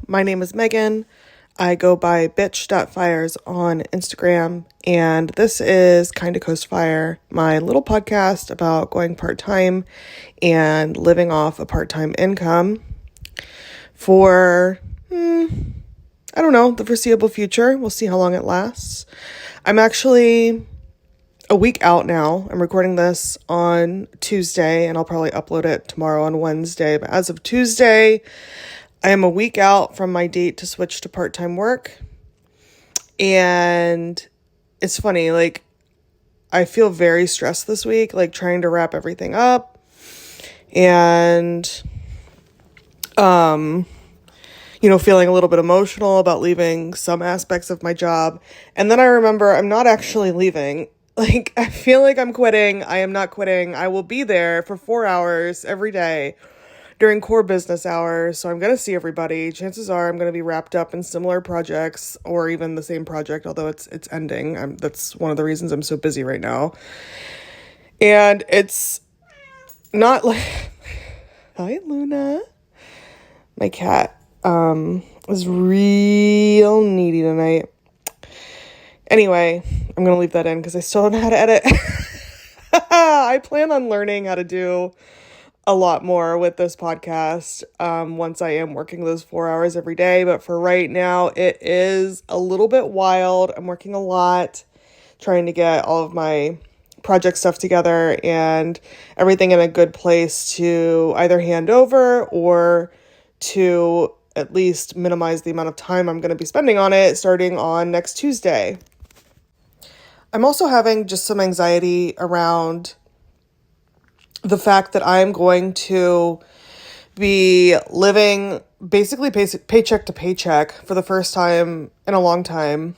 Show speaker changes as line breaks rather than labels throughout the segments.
My name is Megan. I go by bitch.fires on Instagram, and this is Kinda Coast Fire, my little podcast about going part-time and living off a part-time income for, I don't know, the foreseeable future. We'll see how long it lasts. I'm actually a week out now. I'm recording this on Tuesday, and I'll probably upload it tomorrow on Wednesday. But as of Tuesday, I am a week out from my date to switch to part-time work. And it's funny, I feel very stressed this week, trying to wrap everything up. And, feeling a little bit emotional about leaving some aspects of my job. And then I remember I'm not actually leaving. I feel like I'm quitting. I am not quitting. I will be there for 4 hours every day during core business hours. So I'm going to see everybody. Chances are I'm going to be wrapped up in similar projects or even the same project, although it's ending. That's one of the reasons I'm so busy right now. And it's not like, hi, Luna. My cat is real needy tonight. Anyway, I'm going to leave that in because I still don't know how to edit. I plan on learning how to do a lot more with this podcast once I am working those 4 hours every day. But for right now, it is a little bit wild. I'm working a lot, trying to get all of my project stuff together and everything in a good place to either hand over or to at least minimize the amount of time I'm going to be spending on it starting on next Tuesday. I'm also having just some anxiety around the fact that I'm going to be living basically paycheck to paycheck for the first time in a long time.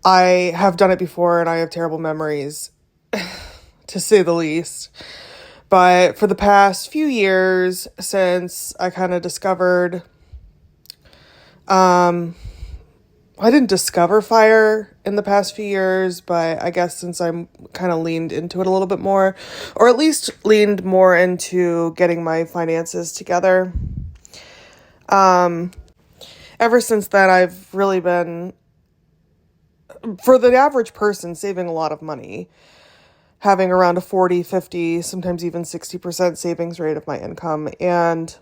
I have done it before and I have terrible memories, to say the least. But for the past few years, since I kind of discovered, I didn't discover FIRE in the past few years, but I guess since I'm kind of leaned into it a little bit more, or at least leaned more into getting my finances together. Ever since then, I've really been, for the average person, saving a lot of money, having around a 40, 50, sometimes even 60% savings rate of my income. And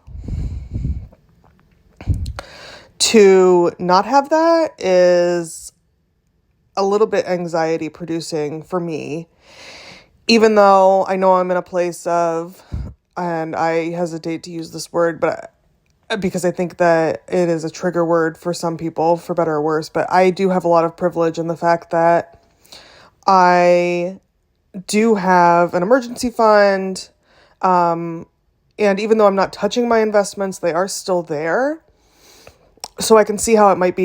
to not have that is a little bit anxiety producing for me, even though I know I'm in a place of, and I hesitate to use this word, but because I think that it is a trigger word for some people, for better or worse, but I do have a lot of privilege in the fact that I do have an emergency fund, and even though I'm not touching my investments, they are still there. So I can see how it might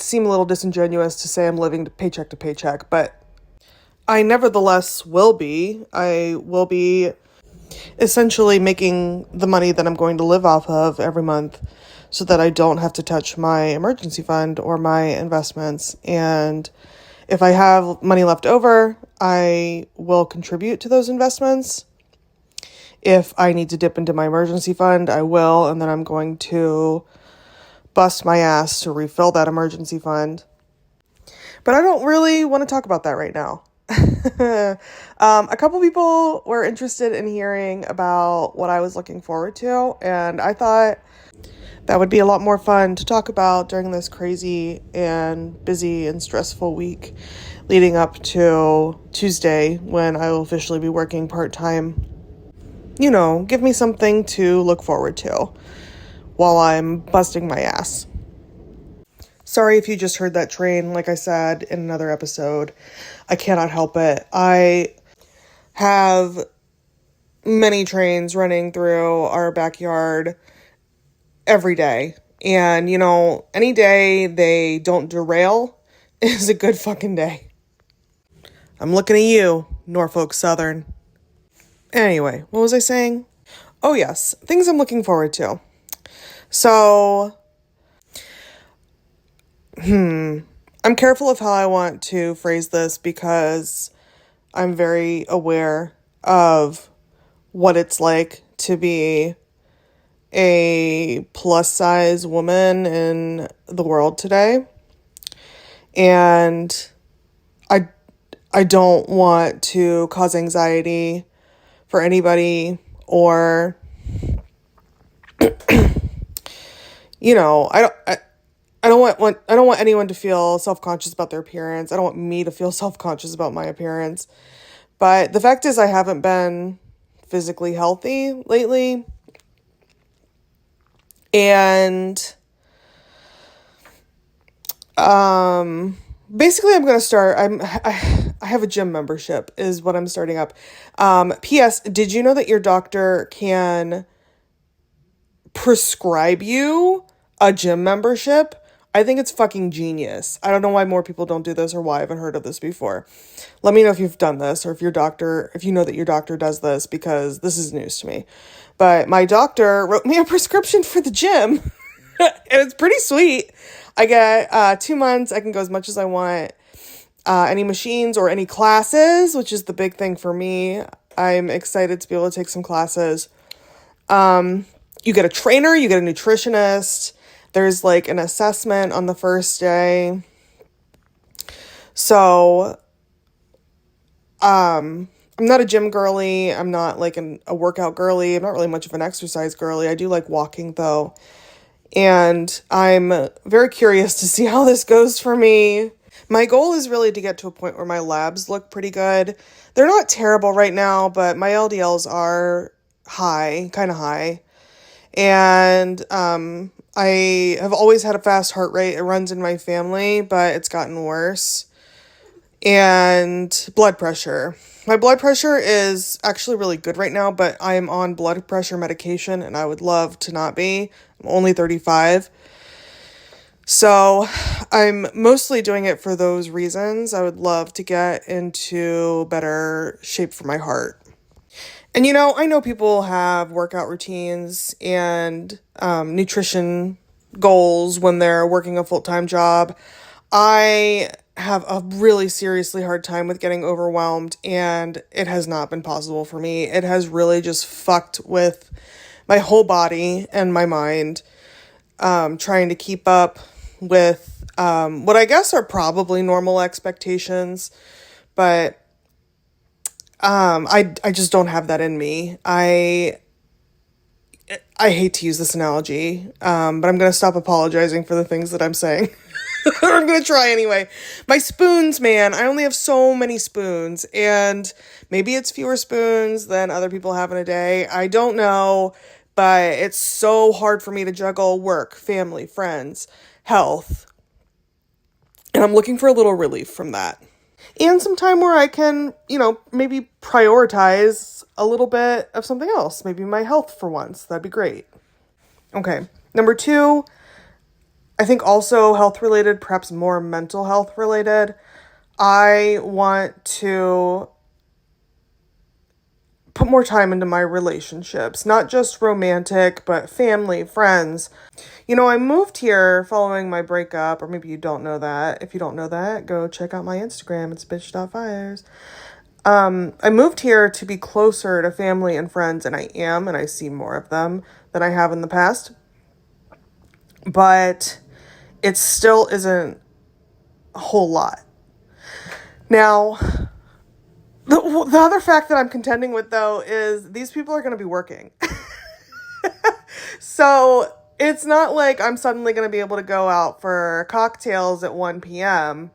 seem a little disingenuous to say I'm living paycheck to paycheck, but I nevertheless will be. I will be essentially making the money that I'm going to live off of every month so that I don't have to touch my emergency fund or my investments. And if I have money left over, I will contribute to those investments. If I need to dip into my emergency fund, I will, and then I'm going to bust my ass to refill that emergency fund. But I don't really want to talk about that right now. A couple people were interested in hearing about what I was looking forward to, and I thought that would be a lot more fun to talk about during this crazy and busy and stressful week leading up to Tuesday when I will officially be working part-time. Give me something to look forward to while I'm busting my ass. Sorry if you just heard that train, like I said in another episode. I cannot help it. I have many trains running through our backyard every day. And, any day they don't derail is a good fucking day. I'm looking at you, Norfolk Southern. Anyway, what was I saying? Oh yes, things I'm looking forward to. So, I'm careful of how I want to phrase this because I'm very aware of what it's like to be a plus size woman in the world today. And I I don't want to cause anxiety for anybody, or I don't want anyone to feel self-conscious about their appearance. I don't want me to feel self-conscious about my appearance. But the fact is I haven't been physically healthy lately. And basically I'm going to start I have a gym membership is what I'm starting up. PS, did you know that your doctor can prescribe you a gym membership? I think it's fucking genius. I don't know why more people don't do this or why I haven't heard of this before. Let me know if you've done this, or if you know that your doctor does this, because this is news to me. But my doctor wrote me a prescription for the gym, and it's pretty sweet. I get 2 months. I can go as much as I want. Any machines or any classes, which is the big thing for me. I'm excited to be able to take some classes. You get a trainer, you get a nutritionist. There's like an assessment on the first day. So, I'm not a gym girly. I'm not like a workout girly. I'm not really much of an exercise girly. I do like walking though. And I'm very curious to see how this goes for me. My goal is really to get to a point where my labs look pretty good. They're not terrible right now, but my LDLs are high, kind of high. And I have always had a fast heart rate. It runs in my family, but it's gotten worse. And blood pressure. My blood pressure is actually really good right now, but I am on blood pressure medication, and I would love to not be. I'm only 35. So I'm mostly doing it for those reasons. I would love to get into better shape for my heart. And I know people have workout routines and nutrition goals when they're working a full-time job. I have a really seriously hard time with getting overwhelmed, and it has not been possible for me. It has really just fucked with my whole body and my mind, trying to keep up with what I guess are probably normal expectations, but I just don't have that in me. I hate to use this analogy, but I'm going to stop apologizing for the things that I'm saying. I'm going to try anyway. My spoons, man, I only have so many spoons, and maybe it's fewer spoons than other people have in a day. I don't know, but it's so hard for me to juggle work, family, friends, health, and I'm looking for a little relief from that. And some time where I can, maybe prioritize a little bit of something else. Maybe my health for once. That'd be great. Okay. Number 2, I think also health related, perhaps more mental health related. I want to put more time into my relationships, not just romantic, but family, friends. I moved here following my breakup, or maybe you don't know that. If you don't know that, go check out my Instagram. It's bitch.fires. I moved here to be closer to family and friends, and I am, and I see more of them than I have in the past. But it still isn't a whole lot. Now, the other fact that I'm contending with, though, is these people are going to be working. So it's not like I'm suddenly going to be able to go out for cocktails at 1 p.m.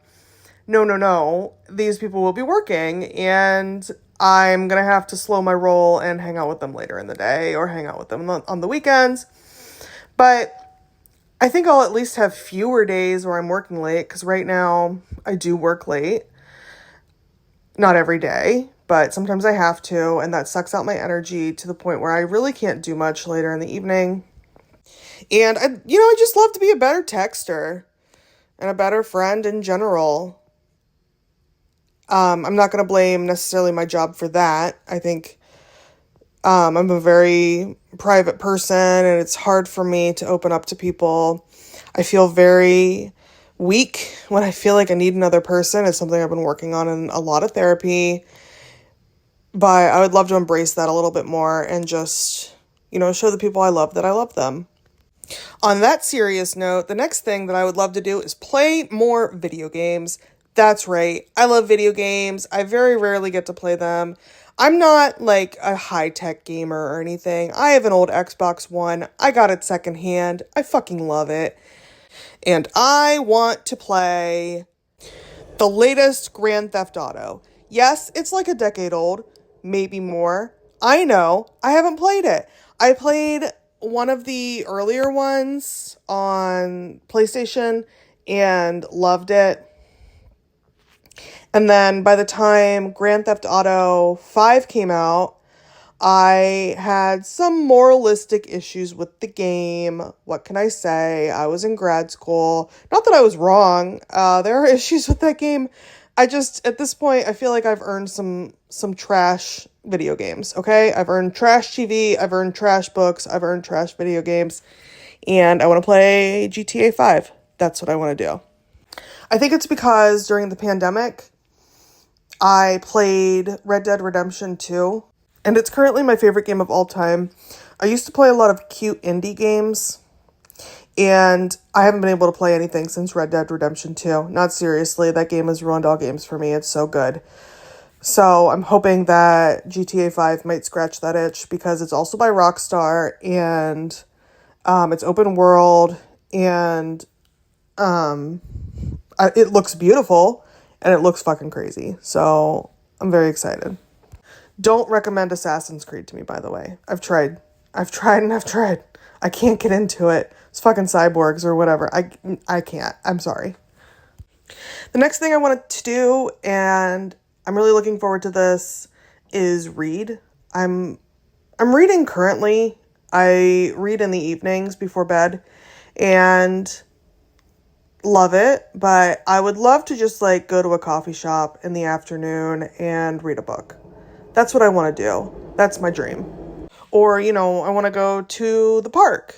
No. These people will be working, and I'm going to have to slow my roll and hang out with them later in the day, or hang out with them on the weekends. But I think I'll at least have fewer days where I'm working late, because right now I do work late. Not every day, but sometimes I have to, and that sucks out my energy to the point where I really can't do much later in the evening. And I just love to be a better texter and a better friend in general. I'm not going to blame necessarily my job for that. I think I'm a very private person, and it's hard for me to open up to people. I feel very weak when I feel like I need another person. It's something I've been working on in a lot of therapy, but I would love to embrace that a little bit more and just show the people I love that I love them. On that serious note, the next thing that I would love to do is play more video games. That's right. I love video games. I very rarely get to play them. I'm not like a high-tech gamer or anything. I have an old Xbox One. I got it secondhand. I fucking love it. And I want to play the latest Grand Theft Auto. Yes, it's like a decade old, maybe more. I know. I haven't played it. I played one of the earlier ones on PlayStation and loved it. And then by the time Grand Theft Auto 5 came out, I had some moralistic issues with the game. What can I say? I was in grad school. Not that I was wrong. There are issues with that game. At this point, I feel like I've earned some trash video games, okay? I've earned trash TV, I've earned trash books, I've earned trash video games, and I want to play GTA 5. That's what I want to do. I think it's because during the pandemic, I played Red Dead Redemption 2, and it's currently my favorite game of all time. I used to play a lot of cute indie games, and I haven't been able to play anything since Red Dead Redemption 2. Not seriously, that game has ruined all games for me. It's so good. So I'm hoping that GTA 5 might scratch that itch because it's also by Rockstar, and it's open world, and it looks beautiful, and it looks fucking crazy. So I'm very excited. Don't recommend Assassin's Creed to me, by the way. I've tried. I can't get into it. It's fucking cyborgs or whatever. I can't. I'm sorry. The next thing I wanted to do, and I'm really looking forward to this, is read. I'm reading currently. I read in the evenings before bed and love it, but I would love to just like go to a coffee shop in the afternoon and read a book. That's what I want to do. That's my dream. Or, I want to go to the park,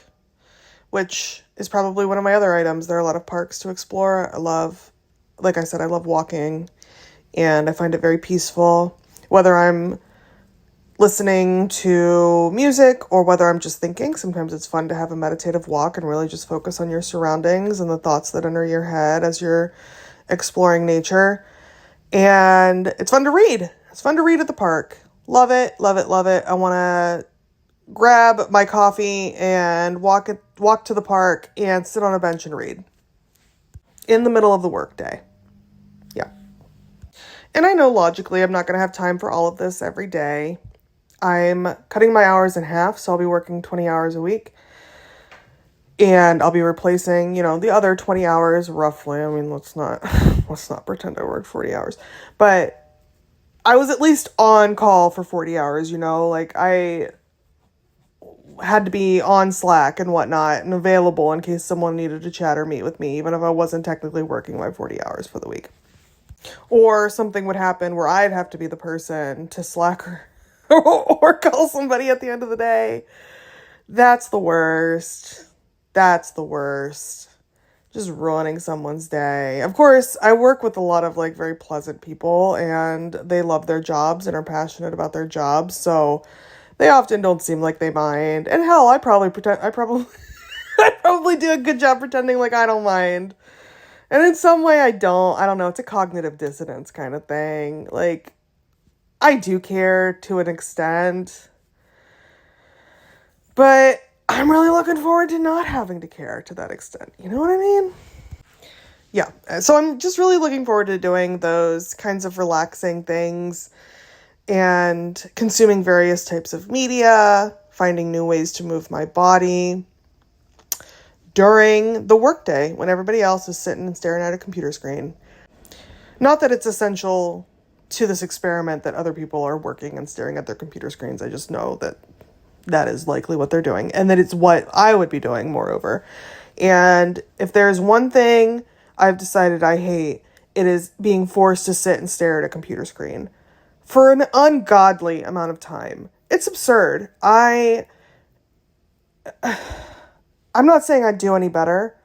which is probably one of my other items. There are a lot of parks to explore. Like I said, I love walking, and I find it very peaceful. Whether I'm listening to music or whether I'm just thinking, sometimes it's fun to have a meditative walk and really just focus on your surroundings and the thoughts that enter your head as you're exploring nature. And it's fun to read. It's fun to read at the park. Love it, love it, love it. I want to grab my coffee and walk to the park and sit on a bench and read in the middle of the workday. Yeah. And I know logically I'm not going to have time for all of this every day. I'm cutting my hours in half, so I'll be working 20 hours a week. And I'll be replacing, the other 20 hours roughly. I mean, let's not pretend I worked 40 hours. But I was at least on call for 40 hours, like I had to be on Slack and whatnot and available in case someone needed to chat or meet with me, even if I wasn't technically working my 40 hours for the week. Or something would happen where I'd have to be the person to Slack or call somebody at the end of the day. That's the worst. That's the worst. Just ruining someone's day. Of course, I work with a lot of very pleasant people, and they love their jobs and are passionate about their jobs, so they often don't seem like they mind. And hell, I probably I probably do a good job pretending like I don't mind. And in some way I don't. I don't know. It's a cognitive dissonance kind of thing. I do care to an extent. But I'm really looking forward to not having to care to that extent. You know what I mean? Yeah. So I'm just really looking forward to doing those kinds of relaxing things and consuming various types of media, finding new ways to move my body during the workday when everybody else is sitting and staring at a computer screen. Not that it's essential to this experiment that other people are working and staring at their computer screens. I just know that that is likely what they're doing and that it's what I would be doing, moreover. And if there's one thing I've decided I hate, it is being forced to sit and stare at a computer screen for an ungodly amount of time. It's absurd. I'm not saying I'd do any better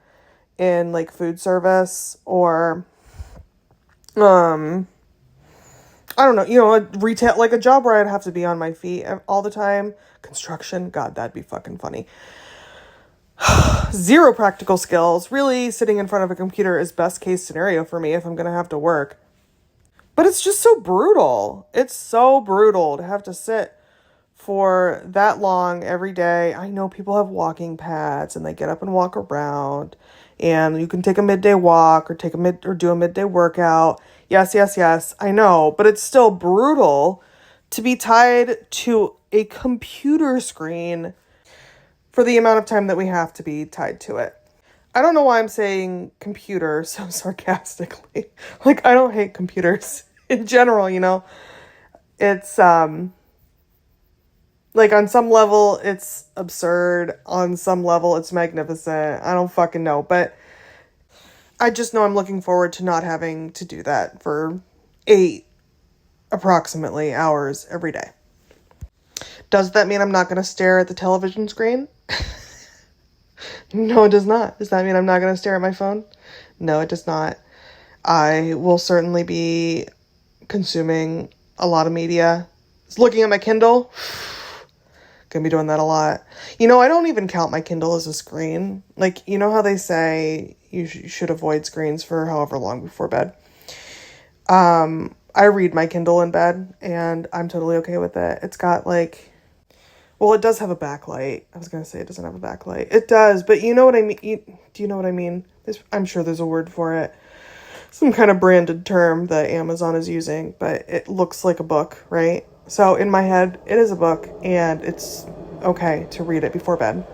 in food service or I don't know, a retail, like a job where I'd have to be on my feet all the time. Construction, God, that'd be fucking funny. Zero practical skills. Really, sitting in front of a computer is best case scenario for me if I'm gonna have to work. But it's just so brutal. It's so brutal to have to sit for that long every day. I know people have walking pads and they get up and walk around, and you can take a midday walk or do a midday workout. Yes, yes, yes. I know, but it's still brutal to be tied to a computer screen for the amount of time that we have to be tied to it. I don't know why I'm saying computer so sarcastically. Like, I don't hate computers in general, It's, like, on some level, it's absurd. On some level, it's magnificent. I don't fucking know. But I just know I'm looking forward to not having to do that for 8, approximately, hours every day. Does that mean I'm not going to stare at the television screen? No, it does not. Does that mean I'm not going to stare at my phone? No, it does not. I will certainly be consuming a lot of media. Looking at my Kindle, gonna be doing that a lot. I don't even count my Kindle as a screen. Like, how they say you should avoid screens for however long before bed. I read my Kindle in bed, and I'm totally okay with it. It's got it does have a backlight. I was gonna say it doesn't have a backlight. It does, but you know what I mean? Do you know what I mean? I'm sure there's a word for it. Some kind of branded term that Amazon is using, but it looks like a book, right? So in my head, it is a book, and it's okay to read it before bed.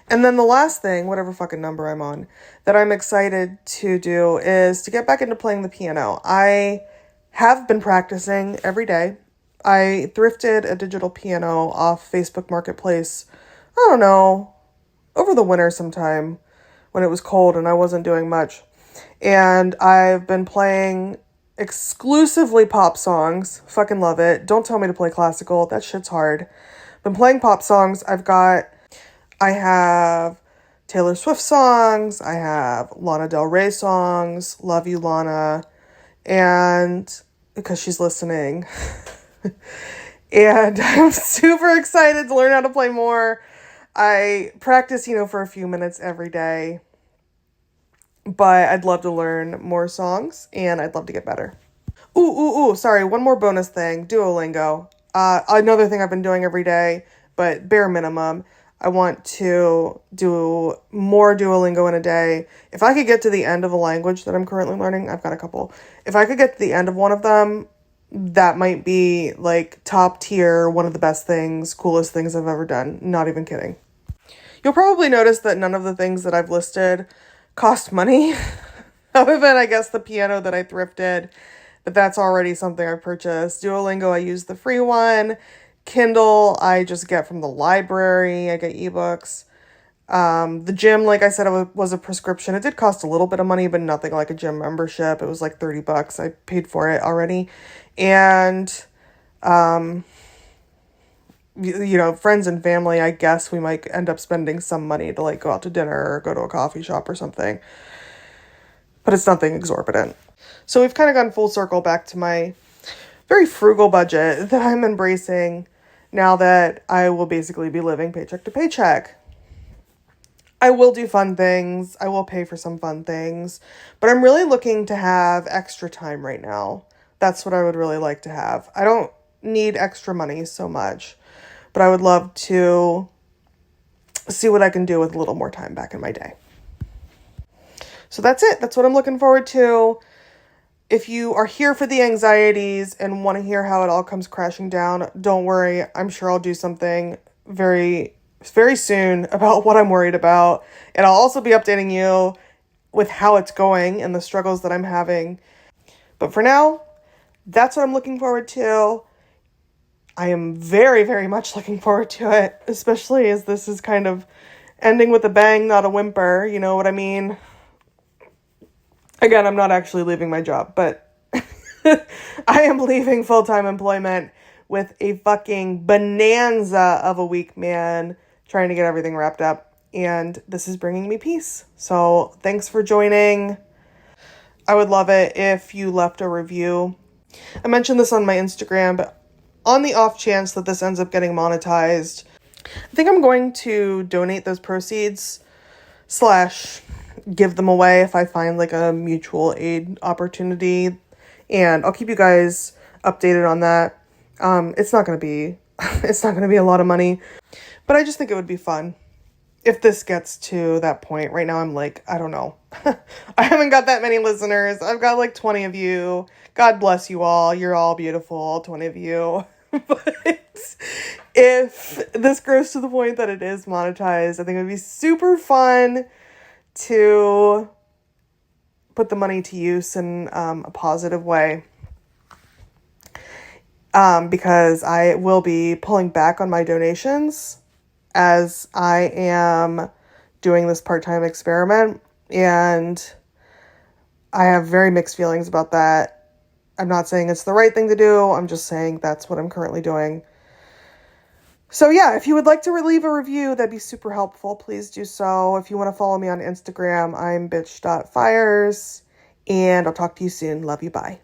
And then the last thing, whatever fucking number I'm on, that I'm excited to do is to get back into playing the piano. I have been practicing every day. I thrifted a digital piano off Facebook Marketplace, I don't know, over the winter sometime when it was cold and I wasn't doing much. And I've been playing exclusively pop songs. Fucking love it. Don't tell me to play classical. That shit's hard. Been playing pop songs. I have Taylor Swift songs. I have Lana Del Rey songs. Love you, Lana. And because she's listening. And I'm super excited to learn how to play more. I practice, for a few minutes every day. But I'd love to learn more songs, and I'd love to get better. Sorry, one more bonus thing. Duolingo. Another thing I've been doing every day, but bare minimum. I want to do more Duolingo in a day. If I could get to the end of a language that I'm currently learning, I've got a couple. If I could get to the end of one of them, that might be top tier, one of the best things, coolest things I've ever done. Not even kidding. You'll probably notice that none of the things that I've listed cost money. Other than, I guess, the piano that I thrifted. But that's already something I purchased. Duolingo, I use the free one. Kindle, I just get from the library. I get ebooks. The gym, like I said, it was a prescription. It did cost a little bit of money, but nothing like a gym membership. It was like $30. I paid for it already. And, friends and family, I guess we might end up spending some money to go out to dinner or go to a coffee shop or something. But it's nothing exorbitant. So we've kind of gone full circle back to my very frugal budget that I'm embracing now that I will basically be living paycheck to paycheck. I will do fun things. I will pay for some fun things. But I'm really looking to have extra time right now. That's what I would really like to have. I don't need extra money so much, but I would love to see what I can do with a little more time back in my day. So that's it. That's what I'm looking forward to. If you are here for the anxieties and want to hear how it all comes crashing down, don't worry. I'm sure I'll do something very, very soon about what I'm worried about. And I'll also be updating you with how it's going and the struggles that I'm having. But for now, that's what I'm looking forward to. I am very, very much looking forward to it, especially as this is kind of ending with a bang, not a whimper. You know what I mean? Again, I'm not actually leaving my job, but I am leaving full-time employment with a fucking bonanza of a week, man, trying to get everything wrapped up. And this is bringing me peace. So thanks for joining. I would love it if you left a review. I mentioned this on my Instagram, but on the off chance that this ends up getting monetized, I think I'm going to donate those proceeds slash give them away if I find like a mutual aid opportunity. And I'll keep you guys updated on that. It's not going to be, it's not going to be a lot of money, but I just think it would be fun if this gets to that point. Right now I'm like, I don't know. I haven't got that many listeners. I've got like 20 of you. God bless you all. You're all beautiful, 20 of you. But if this grows to the point that it is monetized, I think it would be super fun to put the money to use in a positive way. Because I will be pulling back on my donations as I am doing this part-time experiment, and I have very mixed feelings about that. I'm not saying it's the right thing to do. I'm just saying that's what I'm currently doing. So yeah, if you would like to leave a review, that'd be super helpful. Please do so. If you want to follow me on Instagram, I'm bitch.fires, and I'll talk to you soon. Love you. Bye.